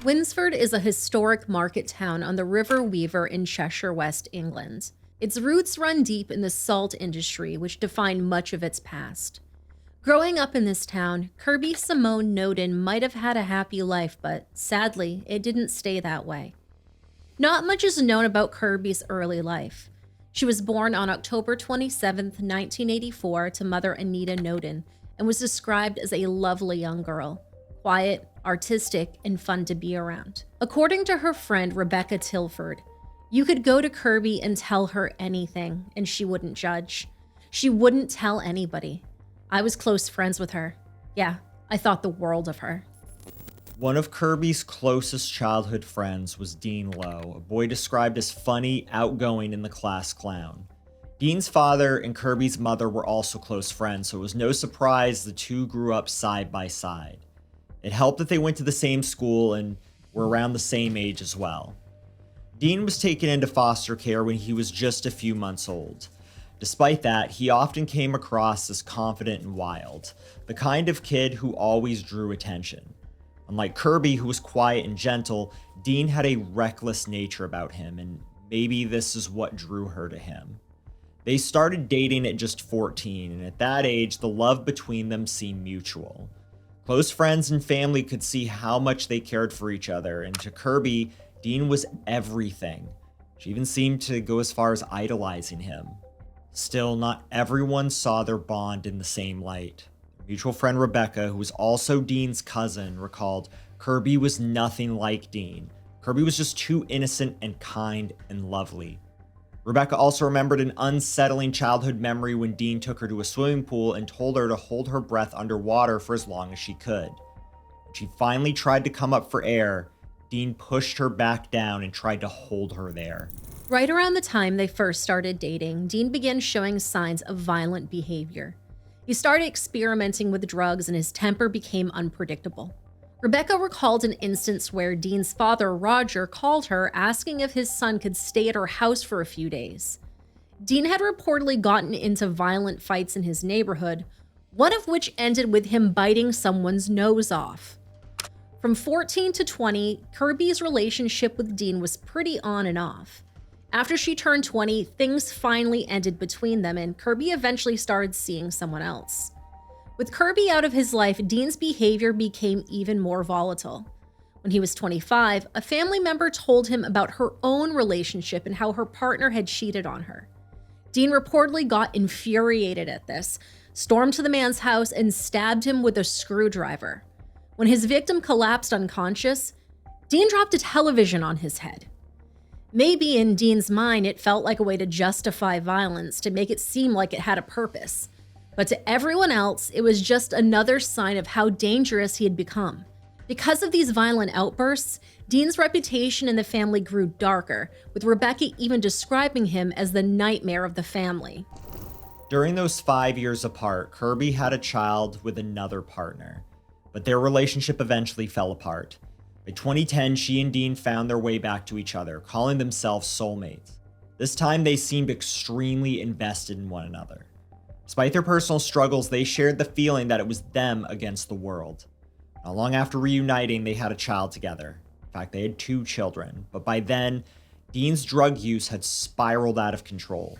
Winsford is a historic market town on the River Weaver in Cheshire, West England. Its roots run deep in the salt industry, which defined much of its past. Growing up in this town, Kirby Simone Noden might have had a happy life, but sadly, it didn't stay that way. Not much is known about Kirby's early life. She was born on October 27, 1984, to mother Anita Noden, and was described as a lovely young girl. Quiet, artistic, and fun to be around. According to her friend Rebecca Tilford, you could go to Kirby and tell her anything, and she wouldn't judge. She wouldn't tell anybody. I was close friends with her. Yeah, I thought the world of her. One of Kirby's closest childhood friends was Dean Lowe, a boy described as funny, outgoing, and the class clown. Dean's father and Kirby's mother were also close friends, so it was no surprise the two grew up side by side. It helped that they went to the same school and were around the same age as well. Dean was taken into foster care when he was just a few months old. Despite that, he often came across as confident and wild, the kind of kid who always drew attention. Unlike Kirby, who was quiet and gentle, Dean had a reckless nature about him, and maybe this is what drew her to him. They started dating at just 14, and at that age, the love between them seemed mutual. Close friends and family could see how much they cared for each other, and to Kirby, Dean was everything. She even seemed to go as far as idolizing him. Still, not everyone saw their bond in the same light. Mutual friend Rebecca, who was also Dean's cousin, recalled Kirby was nothing like Dean. Kirby was just too innocent and kind and lovely. Rebecca also remembered an unsettling childhood memory when Dean took her to a swimming pool and told her to hold her breath underwater for as long as she could. When she finally tried to come up for air, Dean pushed her back down and tried to hold her there. Right around the time they first started dating, Dean began showing signs of violent behavior. He started experimenting with drugs and his temper became unpredictable. Rebecca recalled an instance where Dean's father, Roger, called her asking if his son could stay at her house for a few days. Dean had reportedly gotten into violent fights in his neighborhood, one of which ended with him biting someone's nose off. From 14 to 20, Kirby's relationship with Dean was pretty on and off. After she turned 20, things finally ended between them, and Kirby eventually started seeing someone else. With Kirby out of his life, Dean's behavior became even more volatile. When he was 25, a family member told him about her own relationship and how her partner had cheated on her. Dean reportedly got infuriated at this, stormed to the man's house, and stabbed him with a screwdriver. When his victim collapsed unconscious, Dean dropped a television on his head. Maybe in Dean's mind, it felt like a way to justify violence, to make it seem like it had a purpose. But to everyone else, it was just another sign of how dangerous he had become. Because of these violent outbursts, Dean's reputation in the family grew darker, with Rebecca even describing him as the nightmare of the family. During those 5 years apart, Kirby had a child with another partner, but their relationship eventually fell apart. By 2010, she and Dean found their way back to each other, calling themselves soulmates. This time, they seemed extremely invested in one another. Despite their personal struggles, they shared the feeling that it was them against the world. Not long after reuniting, they had a child together. In fact, they had 2 children, but by then, Dean's drug use had spiraled out of control.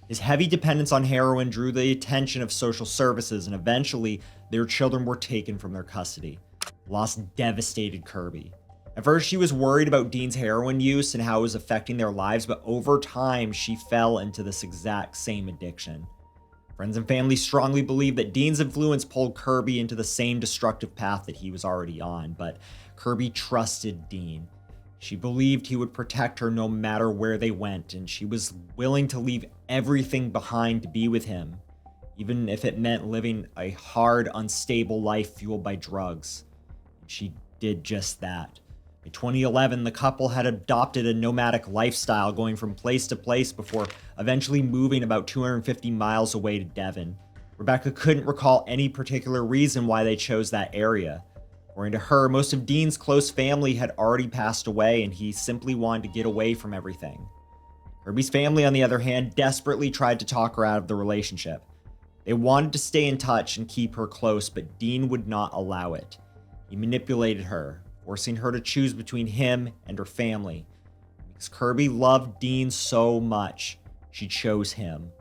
His heavy dependence on heroin drew the attention of social services, and eventually, their children were taken from their custody. The loss devastated Kirby. At first, she was worried about Dean's heroin use and how it was affecting their lives, but over time, she fell into this exact same addiction. Friends and family strongly believe that Dean's influence pulled Kirby into the same destructive path that he was already on, but Kirby trusted Dean. She believed he would protect her no matter where they went, and she was willing to leave everything behind to be with him, even if it meant living a hard, unstable life fueled by drugs. And she did just that. In 2011, the couple had adopted a nomadic lifestyle, going from place to place before eventually moving about 250 miles away to Devon. Rebecca couldn't recall any particular reason why they chose that area. According to her, most of Dean's close family had already passed away, and he simply wanted to get away from everything. Kirby's family, on the other hand, desperately tried to talk her out of the relationship. They wanted to stay in touch and keep her close, but Dean would not allow it. He manipulated her, forcing her to choose between him and her family. Because Kirby loved Dean so much, she chose him.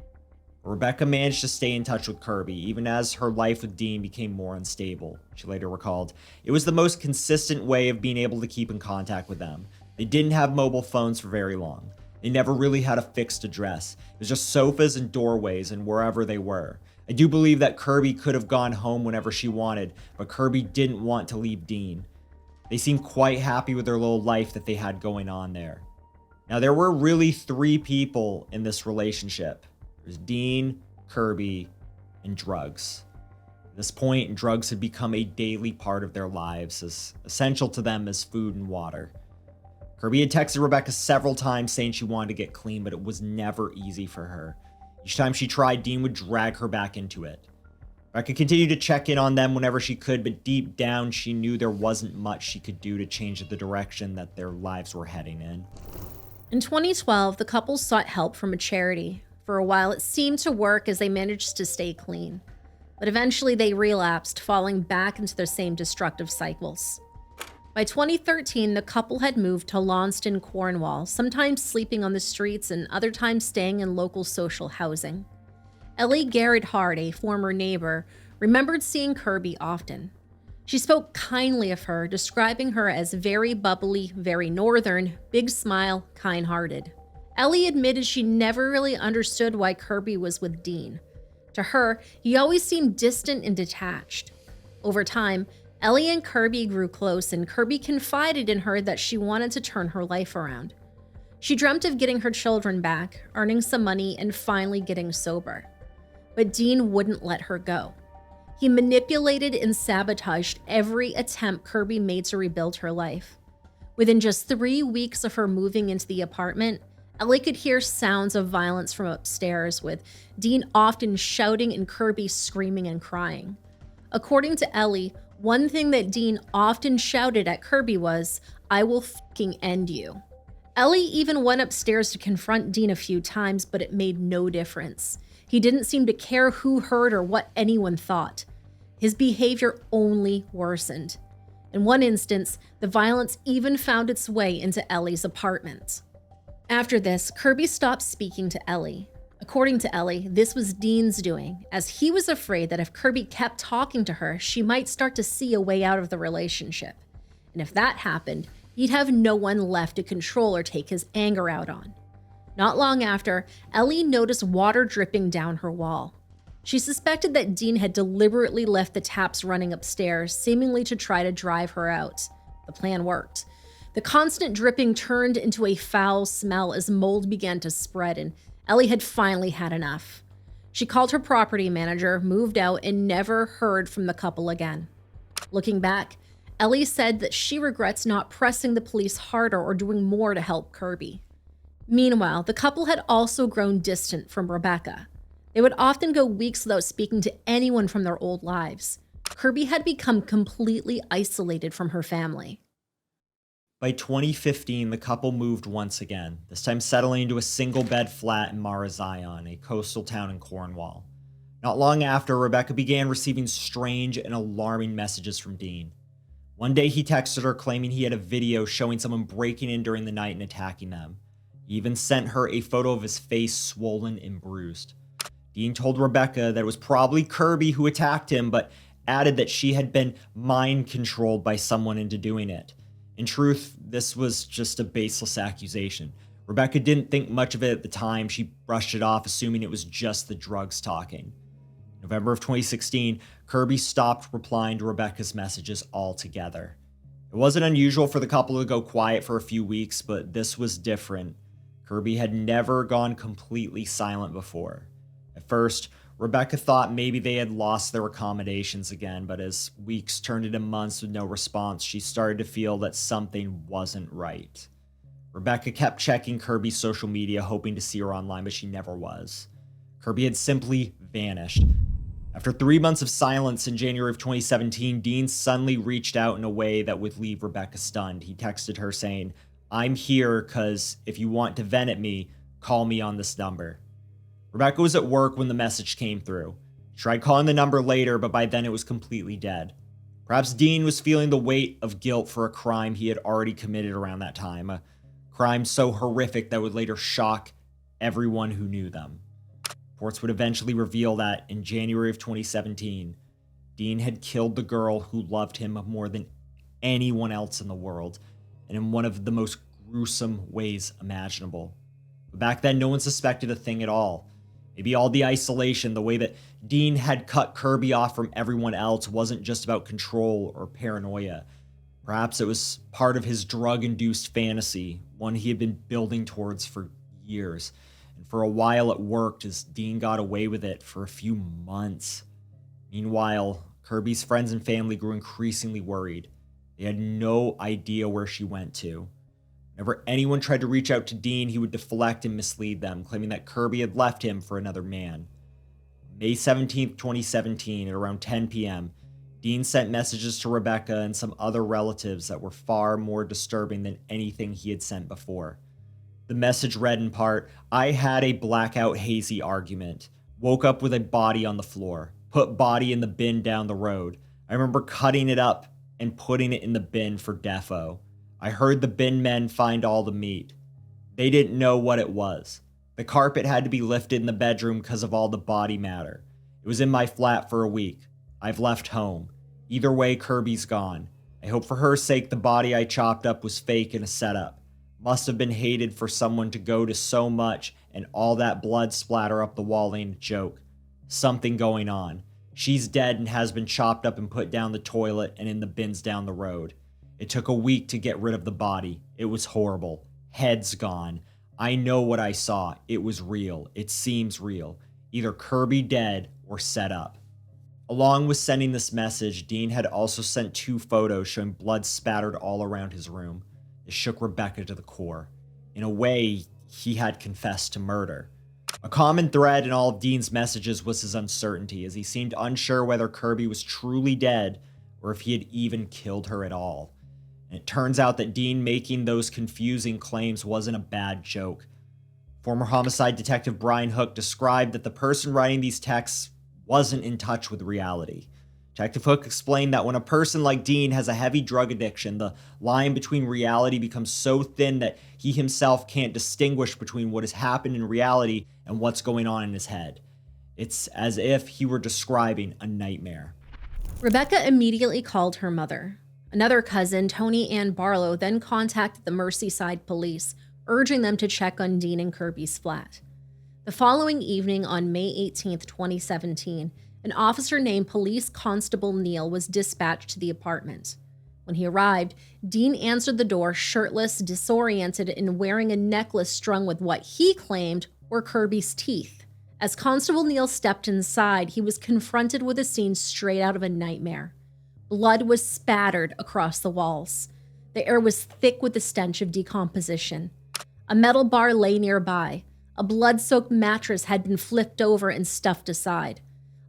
Rebecca managed to stay in touch with Kirby, even as her life with Dean became more unstable. She later recalled, "It was the most consistent way of being able to keep in contact with them. They didn't have mobile phones for very long. They never really had a fixed address. It was just sofas and doorways and wherever they were. I do believe that Kirby could have gone home whenever she wanted, but Kirby didn't want to leave Dean. They seemed quite happy with their little life that they had going on there." Now, there were really 3 people in this relationship. There's Dean, Kirby, and drugs. At this point, drugs had become a daily part of their lives, as essential to them as food and water. Kirby had texted Rebecca several times saying she wanted to get clean, but it was never easy for her. Each time she tried, Dean would drag her back into it. Rebecca continued to check in on them whenever she could, but deep down, she knew there wasn't much she could do to change the direction that their lives were heading in. In 2012, the couple sought help from a charity. For a while, it seemed to work as they managed to stay clean. But eventually, they relapsed, falling back into their same destructive cycles. By 2013, the couple had moved to Launceston, Cornwall, sometimes sleeping on the streets and other times staying in local social housing. Ellie Gerrard, a former neighbor, remembered seeing Kirby often. She spoke kindly of her, describing her as very bubbly, very northern, big smile, kind-hearted. Ellie admitted she never really understood why Kirby was with Dean. To her, he always seemed distant and detached. Over time, Ellie and Kirby grew close, and Kirby confided in her that she wanted to turn her life around. She dreamt of getting her children back, earning some money, and finally getting sober. But Dean wouldn't let her go. He manipulated and sabotaged every attempt Kirby made to rebuild her life. Within just 3 weeks of her moving into the apartment, Ellie could hear sounds of violence from upstairs, with Dean often shouting and Kirby screaming and crying. According to Ellie, one thing that Dean often shouted at Kirby was, "I will fucking end you." Ellie even went upstairs to confront Dean a few times, but it made no difference. He didn't seem to care who heard or what anyone thought. His behavior only worsened. In one instance, the violence even found its way into Ellie's apartment. After this, Kirby stopped speaking to Ellie. According to Ellie, this was Dean's doing, as he was afraid that if Kirby kept talking to her, she might start to see a way out of the relationship. And if that happened, he'd have no one left to control or take his anger out on. Not long after, Ellie noticed water dripping down her wall. She suspected that Dean had deliberately left the taps running upstairs, seemingly to try to drive her out. The plan worked. The constant dripping turned into a foul smell as mold began to spread, and Ellie had finally had enough. She called her property manager, moved out, and never heard from the couple again. Looking back, Ellie said that she regrets not pressing the police harder or doing more to help Kirby. Meanwhile, the couple had also grown distant from Rebecca. They would often go weeks without speaking to anyone from their old lives. Kirby had become completely isolated from her family. By 2015, the couple moved once again, this time settling into a single-bed flat in Marazion, a coastal town in Cornwall. Not long after, Rebecca began receiving strange and alarming messages from Dean. One day, he texted her claiming he had a video showing someone breaking in during the night and attacking them. He even sent her a photo of his face swollen and bruised. Dean told Rebecca that it was probably Kirby who attacked him, but added that she had been mind-controlled by someone into doing it. In truth, this was just a baseless accusation. Rebecca didn't think much of it at the time. She brushed it off, assuming it was just the drugs talking. In November of 2016, Kirby stopped replying to Rebecca's messages altogether. It wasn't unusual for the couple to go quiet for a few weeks, but this was different. Kirby had never gone completely silent before. At first, Rebecca thought maybe they had lost their accommodations again, but as weeks turned into months with no response, she started to feel that something wasn't right. Rebecca kept checking Kirby's social media, hoping to see her online, but she never was. Kirby had simply vanished. After 3 months of silence in January of 2017, Dean suddenly reached out in a way that would leave Rebecca stunned. He texted her saying, "I'm here because if you want to vent at me, call me on this number." Rebecca was at work when the message came through. She tried calling the number later, but by then it was completely dead. Perhaps Dean was feeling the weight of guilt for a crime he had already committed around that time, a crime so horrific that would later shock everyone who knew them. Reports would eventually reveal that in January of 2017, Dean had killed the girl who loved him more than anyone else in the world, and in one of the most gruesome ways imaginable. But back then, no one suspected a thing at all. Maybe all the isolation, the way that Dean had cut Kirby off from everyone else, wasn't just about control or paranoia. Perhaps it was part of his drug-induced fantasy, one he had been building towards for years. And for a while it worked, as Dean got away with it for a few months. Meanwhile, Kirby's friends and family grew increasingly worried. They had no idea where she went to. Whenever anyone tried to reach out to Dean, he would deflect and mislead them, claiming that Kirby had left him for another man. May 17th, 2017, at around 10 p.m., Dean sent messages to Rebecca and some other relatives that were far more disturbing than anything he had sent before. The message read in part, "I had a blackout hazy argument. Woke up with a body on the floor. Put body in the bin down the road. I remember cutting it up and putting it in the bin for defo. I heard the bin men find all the meat. They didn't know what it was. The carpet had to be lifted in the bedroom because of all the body matter. It was in my flat for a week. I've left home. Either way, Kirby's gone. I hope for her sake the body I chopped up was fake and a setup. Must have been hated for someone to go to so much and all that blood splatter up the wall ain't a joke. Something going on. She's dead and has been chopped up and put down the toilet and in the bins down the road. It took a week to get rid of the body. It was horrible. Head's gone. I know what I saw. It was real. It seems real. Either Kirby dead or set up." Along with sending this message, Dean had also sent 2 photos showing blood spattered all around his room. It shook Rebecca to the core. In a way, he had confessed to murder. A common thread in all of Dean's messages was his uncertainty, as he seemed unsure whether Kirby was truly dead or if he had even killed her at all. And it turns out that Dean making those confusing claims wasn't a bad joke. Former homicide detective Brian Hook described that the person writing these texts wasn't in touch with reality. Detective Hook explained that when a person like Dean has a heavy drug addiction, the line between reality becomes so thin that he himself can't distinguish between what has happened in reality and what's going on in his head. It's as if he were describing a nightmare. Rebecca immediately called her mother. Another cousin, Tony Ann Barlow, then contacted the Merseyside police, urging them to check on Dean and Kirby's flat. The following evening on May 18, 2017, an officer named Police Constable Neal was dispatched to the apartment. When he arrived, Dean answered the door shirtless, disoriented, and wearing a necklace strung with what he claimed were Kirby's teeth. As Constable Neal stepped inside, he was confronted with a scene straight out of a nightmare. Blood was spattered across the walls. The air was thick with the stench of decomposition. A metal bar lay nearby. A blood-soaked mattress had been flipped over and stuffed aside,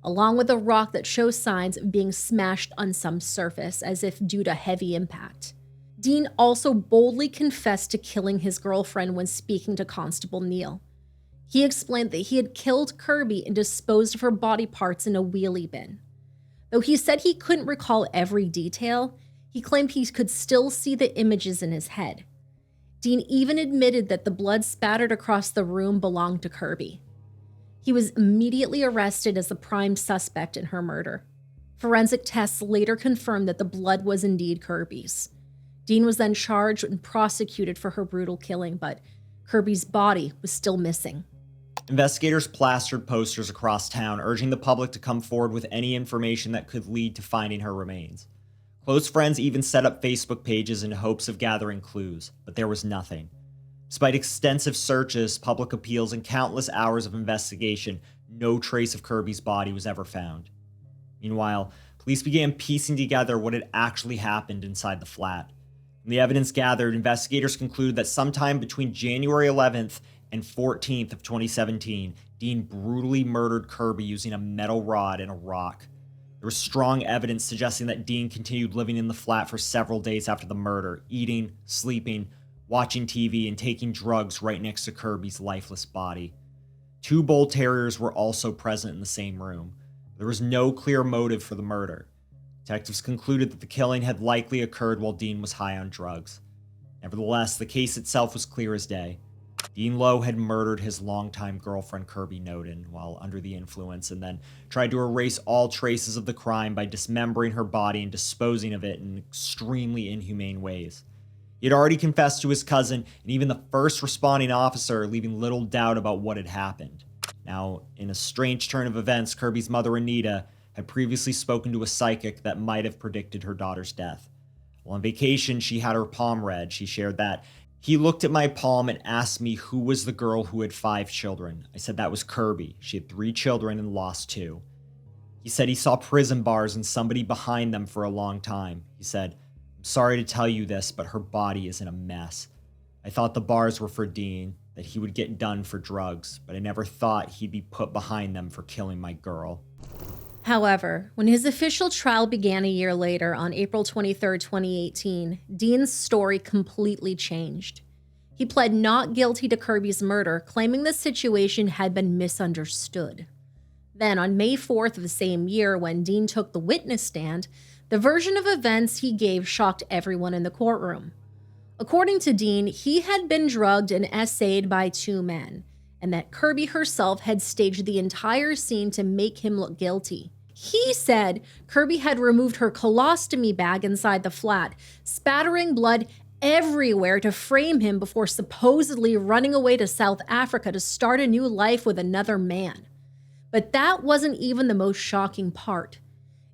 along with a rock that shows signs of being smashed on some surface, as if due to heavy impact. Dean also boldly confessed to killing his girlfriend when speaking to Constable Neal. He explained that he had killed Kirby and disposed of her body parts in a wheelie bin. Though he said he couldn't recall every detail, he claimed he could still see the images in his head. Dean even admitted that the blood spattered across the room belonged to Kirby. He was immediately arrested as the prime suspect in her murder. Forensic tests later confirmed that the blood was indeed Kirby's. Dean was then charged and prosecuted for her brutal killing, but Kirby's body was still missing. Investigators plastered posters across town urging the public to come forward with any information that could lead to finding her remains. Close friends even set up Facebook pages in hopes of gathering clues, but there was nothing. Despite extensive searches, public appeals, and countless hours of investigation, no trace of Kirby's body was ever found. Meanwhile, police began piecing together what had actually happened inside the flat. From the evidence gathered, investigators concluded that sometime between January 11th and 14th of 2017, Dean brutally murdered Kirby using a metal rod and a rock. There was strong evidence suggesting that Dean continued living in the flat for several days after the murder, eating, sleeping, watching TV, and taking drugs right next to Kirby's lifeless body. 2 bull terriers were also present in the same room. There was no clear motive for the murder. Detectives concluded that the killing had likely occurred while Dean was high on drugs. Nevertheless, the case itself was clear as day. Dean Lowe had murdered his longtime girlfriend Kirby Noden while under the influence and then tried to erase all traces of the crime by dismembering her body and disposing of it in extremely inhumane ways. He had already confessed to his cousin and even the first responding officer, leaving little doubt about what had happened. Now, in a strange turn of events, Kirby's mother, Anita, had previously spoken to a psychic that might have predicted her daughter's death. While on vacation, she had her palm read. She shared that, "He looked at my palm and asked me who was the girl who had 5 children. I said that was Kirby. She had 3 children and lost 2. He said he saw prison bars and somebody behind them for a long time. He said, I'm sorry to tell you this, but her body is in a mess. I thought the bars were for Dean, that he would get done for drugs, but I never thought he'd be put behind them for killing my girl." However, when his official trial began a year later on April 23, 2018, Dean's story completely changed. He pled not guilty to Kirby's murder, claiming the situation had been misunderstood. Then, on May 4th of the same year, when Dean took the witness stand, the version of events he gave shocked everyone in the courtroom. According to Dean, he had been drugged and essayed by 2 men, and that Kirby herself had staged the entire scene to make him look guilty. He said Kirby had removed her colostomy bag inside the flat, spattering blood everywhere to frame him before supposedly running away to South Africa to start a new life with another man. But that wasn't even the most shocking part.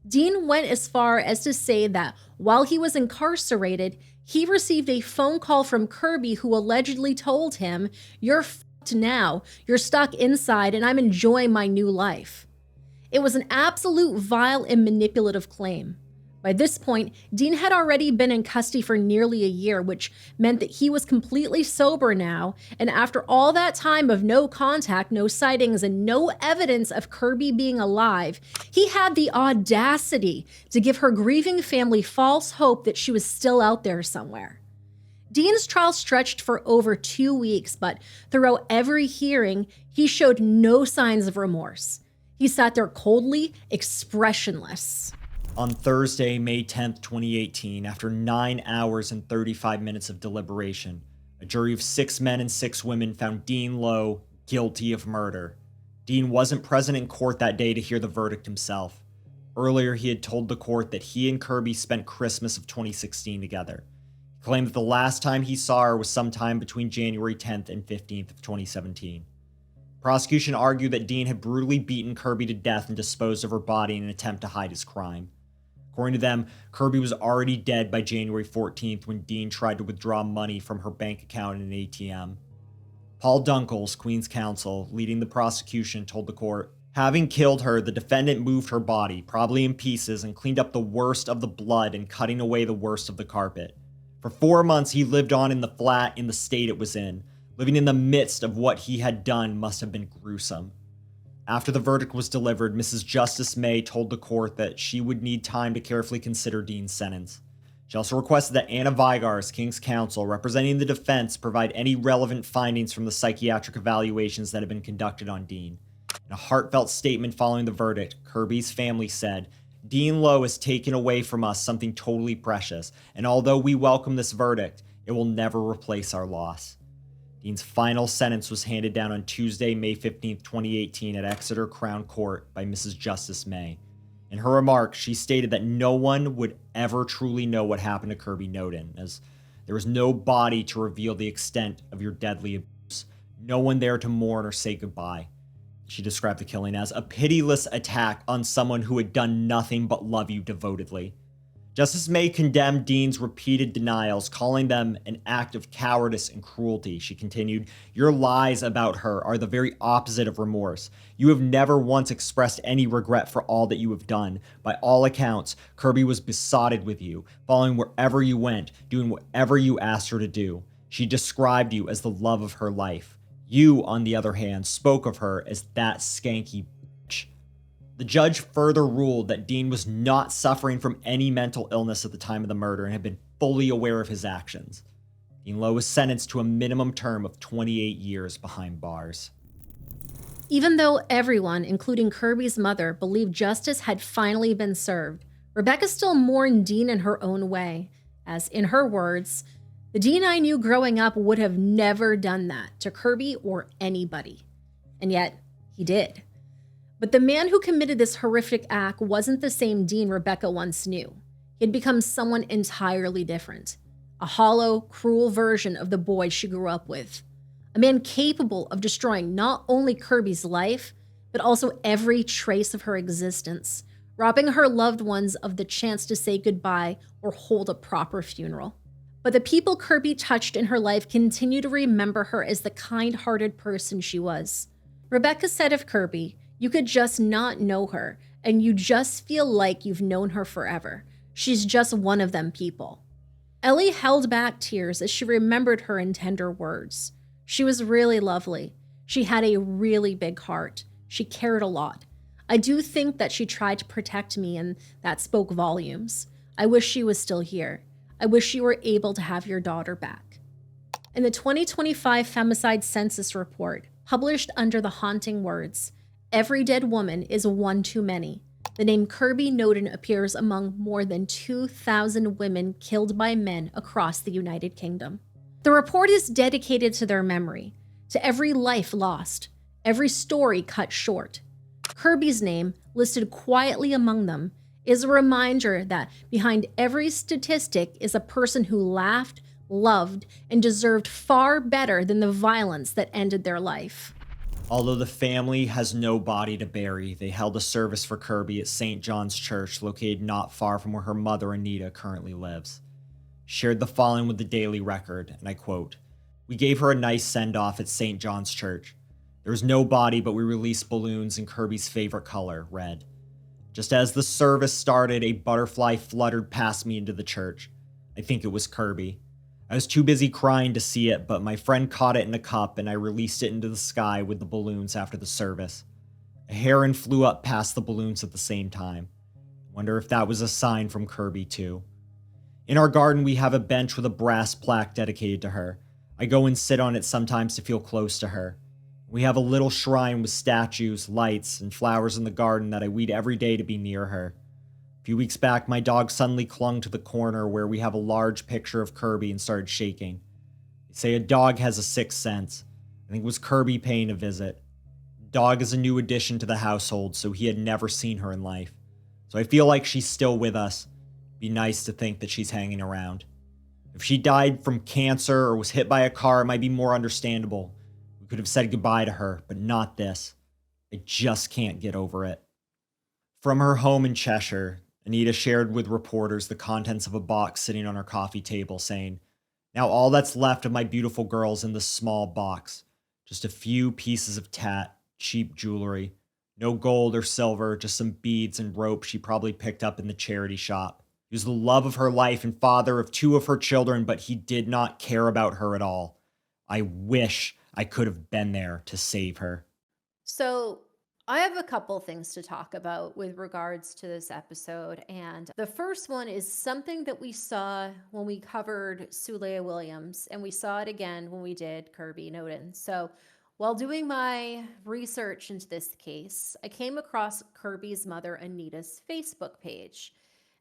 Dean went as far as to say that while he was incarcerated, he received a phone call from Kirby who allegedly told him, "You're f***ed now. You're stuck inside and I'm enjoying my new life." It was an absolute vile and manipulative claim. By this point, Dean had already been in custody for nearly a year, which meant that he was completely sober now, and after all that time of no contact, no sightings, and no evidence of Kirby being alive, he had the audacity to give her grieving family false hope that she was still out there somewhere. Dean's trial stretched for over 2 weeks, but throughout every hearing, he showed no signs of remorse. He sat there coldly, expressionless. On Thursday, May 10th, 2018, after 9 hours and 35 minutes of deliberation, a jury of 6 men and 6 women found Dean Lowe guilty of murder. Dean wasn't present in court that day to hear the verdict himself. Earlier, he had told the court that he and Kirby spent Christmas of 2016 together. He claimed that the last time he saw her was sometime between January 10th and 15th of 2017. Prosecution argued that Dean had brutally beaten Kirby to death and disposed of her body in an attempt to hide his crime. According to them, Kirby was already dead by January 14th when Dean tried to withdraw money from her bank account in an ATM. Paul Dunkels, Queen's counsel, leading the prosecution, told the court, "Having killed her, the defendant moved her body, probably in pieces, and cleaned up the worst of the blood and cutting away the worst of the carpet. For 4 months, he lived on in the flat in the state it was in. Living in the midst of what he had done must have been gruesome." After the verdict was delivered, Mrs. Justice May told the court that she would need time to carefully consider Dean's sentence. She also requested that Anna Vigars, King's counsel, representing the defense, provide any relevant findings from the psychiatric evaluations that had been conducted on Dean. In a heartfelt statement following the verdict, Kirby's family said, "Dean Lowe has taken away from us something totally precious, and although we welcome this verdict, it will never replace our loss." Dean's final sentence was handed down on Tuesday, May 15, 2018 at Exeter Crown Court by Mrs. Justice May. In her remarks, she stated that no one would ever truly know what happened to Kirby Noden, as there was no body to reveal the extent of your deadly abuse, no one there to mourn or say goodbye. She described the killing as a pitiless attack on someone who had done nothing but love you devotedly. Justice May condemned Dean's repeated denials, calling them an act of cowardice and cruelty. She continued, "Your lies about her are the very opposite of remorse. You have never once expressed any regret for all that you have done. By all accounts, Kirby was besotted with you, following wherever you went, doing whatever you asked her to do. She described you as the love of her life. You, on the other hand, spoke of her as that skanky bitch." The judge further ruled that Dean was not suffering from any mental illness at the time of the murder and had been fully aware of his actions. Dean Lowe was sentenced to a minimum term of 28 years behind bars. Even though everyone, including Kirby's mother, believed justice had finally been served, Rebecca still mourned Dean in her own way, as in her words, "The Dean I knew growing up would have never done that to Kirby or anybody." And yet, he did. But the man who committed this horrific act wasn't the same Dean Rebecca once knew. He had become someone entirely different. A hollow, cruel version of the boy she grew up with. A man capable of destroying not only Kirby's life, but also every trace of her existence, robbing her loved ones of the chance to say goodbye or hold a proper funeral. But the people Kirby touched in her life continue to remember her as the kind-hearted person she was. Rebecca said of Kirby, "You could just not know her, and you just feel like you've known her forever. She's just one of them people." Ellie held back tears as she remembered her in tender words. She was really lovely. She had a really big heart. She cared a lot. I do think that she tried to protect me, and that spoke volumes. I wish she was still here. I wish you were able to have your daughter back. In the 2025 Femicide Census Report, published under the haunting words, "Every dead woman is one too many," the name Kirby Noden appears among more than 2,000 women killed by men across the United Kingdom. The report is dedicated to their memory, to every life lost, every story cut short. Kirby's name, listed quietly among them, is a reminder that behind every statistic is a person who laughed, loved, and deserved far better than the violence that ended their life. Although the family has no body to bury, they held a service for Kirby at St. John's Church, located not far from where her mother, Anita, currently lives. Shared the following with the Daily Record, and I quote, "We gave her a nice send-off at St. John's Church. There was no body, but we released balloons in Kirby's favorite color, red. Just as the service started, a butterfly fluttered past me into the church. I think it was Kirby. I was too busy crying to see it, but my friend caught it in a cup and I released it into the sky with the balloons after the service. A heron flew up past the balloons at the same time. Wonder if that was a sign from Kirby too. In our garden, we have a bench with a brass plaque dedicated to her. I go and sit on it sometimes to feel close to her. We have a little shrine with statues, lights, and flowers in the garden that I weed every day to be near her. A few weeks back, my dog suddenly clung to the corner where we have a large picture of Kirby and started shaking. They say a dog has a sixth sense. I think it was Kirby paying a visit. The dog is a new addition to the household, so he had never seen her in life. So I feel like she's still with us. Be nice to think that she's hanging around. If she died from cancer or was hit by a car, it might be more understandable. We could have said goodbye to her, but not this. I just can't get over it." From her home in Cheshire, Anita shared with reporters the contents of a box sitting on her coffee table, saying, "Now all that's left of my beautiful girl's in this small box. Just a few pieces of cheap jewelry. No gold or silver, just some beads and rope she probably picked up in the charity shop. He was the love of her life and father of two of her children, but he did not care about her at all. I wish I could have been there to save her." So, I have a couple things to talk about with regards to this episode. And the first one is something that we saw when we covered Sulea Williams, and we saw it again when we did Kirby Noden. So, while doing my research into this case, I came across Kirby's mother, Anita's Facebook page.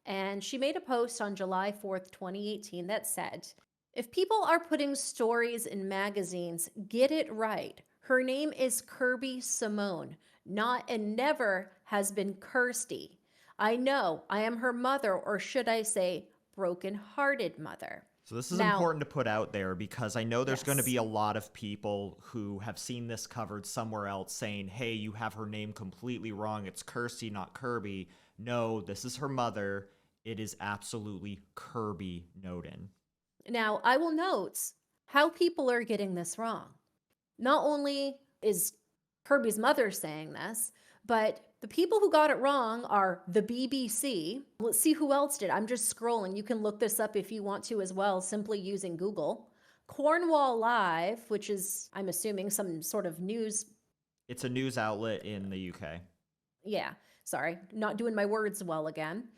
And she made a post on July 4th, 2018 that said, "If people are putting stories in magazines, get it right. Her name is Kirby Simone, not and never has been Kirsty. I know I am her mother, or should I say, broken-hearted mother." So this is Now, important to put out there because I know there's going to yes. be a lot of people who have seen this covered somewhere else saying, "Hey, you have her name completely wrong. It's Kirsty, not Kirby." No, this is her mother. It is absolutely Kirby Noden. Now, I will note how people are getting this wrong. Not only is Kirby's mother saying this, but the people who got it wrong are the BBC. Let's see who else did. I'm just scrolling. You can look this up if you want to as well, simply using Google. Cornwall Live, which is, I'm assuming, some sort of news. It's a news outlet in the UK. Yeah, sorry, not doing my words well again.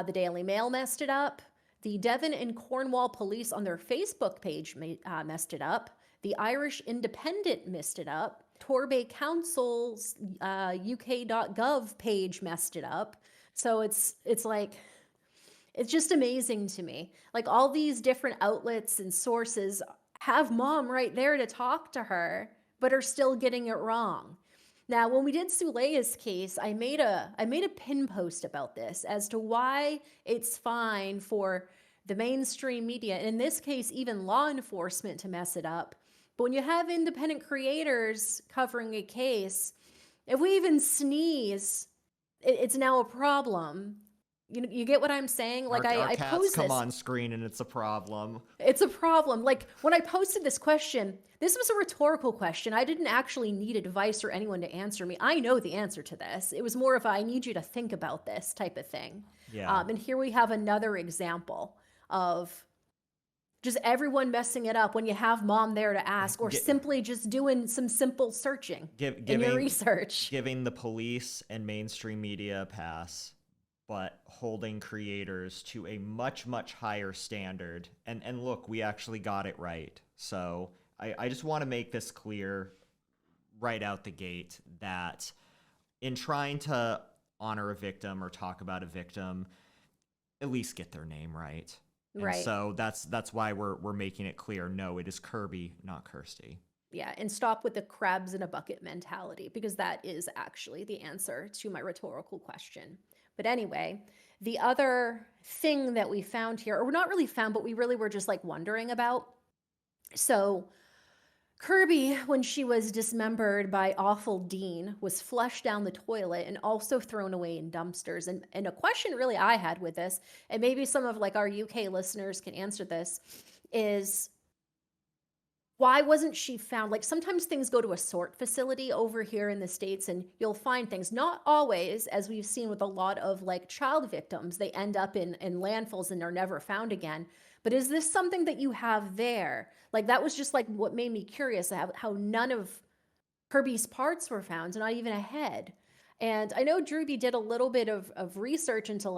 The Daily Mail messed it up. The Devon and Cornwall Police on their Facebook page messed it up. The Irish Independent messed it up. Torbay Council's UK.gov page messed it up. So it's like It's just amazing to me. Like all these different outlets and sources have mom right there to talk to her, but are still getting it wrong. Now, when we did Suleia's case, I made a pin post about this as to why it's fine for the mainstream media, and in this case, even law enforcement, to mess it up. But when you have independent creators covering a case, if we even sneeze, it's now a problem. You get what I'm saying? Like our I cats posed come this. on screen and it's a problem. It's a problem. Like when I posted this question, this was a rhetorical question. I didn't actually need advice or anyone to answer me. I know the answer to this. It was more of a, I need you to think about this type of thing. Yeah. And here we have another example of just everyone messing it up when you have mom there to ask, or simply just doing some simple searching in your research. Giving the police and mainstream media a pass, but holding creators to a much, much higher standard. And look, we actually got it right. So I just want to make this clear right out the gate that in trying to honor a victim or talk about a victim, at least get their name right. Right. And so that's why we're making it clear. No, it is Kirby, not Kirsty. Yeah, and stop with the crabs in a bucket mentality, because that is actually the answer to my rhetorical question. But anyway, the other thing that we found here, or not really found, but we really were just like wondering about. So Kirby, when she was dismembered by awful Dean, was flushed down the toilet and also thrown away in dumpsters. And a question really I had with this, and maybe some of like our UK listeners can answer this, is why wasn't she found? Like sometimes things go to a sort facility over here in the States and you'll find things. Not always, as we've seen with a lot of like child victims, they end up in landfills and are never found again. But is this something that you have there? Like that was just like what made me curious, how none of Kirby's parts were found, not even a head. And I know Drewby did a little bit of research into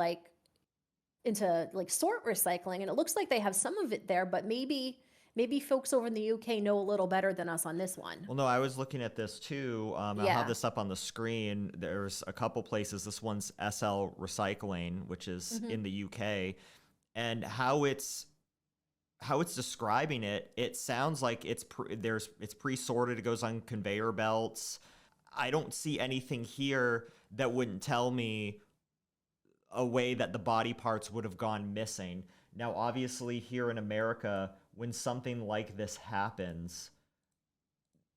sort recycling, and it looks like they have some of it there, but maybe folks over in the UK know a little better than us on this one. Well, no, I was looking at this too. I'll have this up on the screen. There's a couple places. This one's SL Recycling, which is in the UK, and how it's describing it. It sounds like it's pre-sorted. It goes on conveyor belts. I don't see anything here that wouldn't tell me a way that the body parts would have gone missing. Now, obviously, here in America, when something like this happens,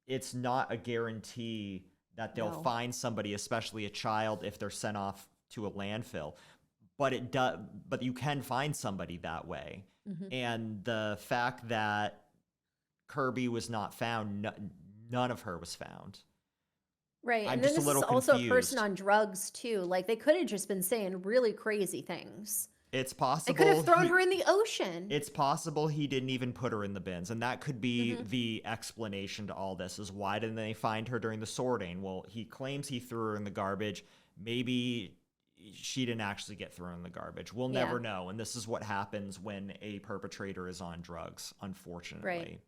it's not a guarantee that they'll find somebody, especially a child, if they're sent off to a landfill. But you can find somebody that way. Mm-hmm. And the fact that Kirby was not found, none of her was found. Right. I'm and just then a little this is also confused. a person on drugs too. Like they could have just been saying really crazy things. It's possible. They could have thrown her in the ocean. It's possible he didn't even put her in the bins. And that could be the explanation to all this, is why didn't they find her during the sorting? Well, he claims he threw her in the garbage. Maybe she didn't actually get thrown in the garbage. We'll never know. And this is what happens when a perpetrator is on drugs, unfortunately. Right.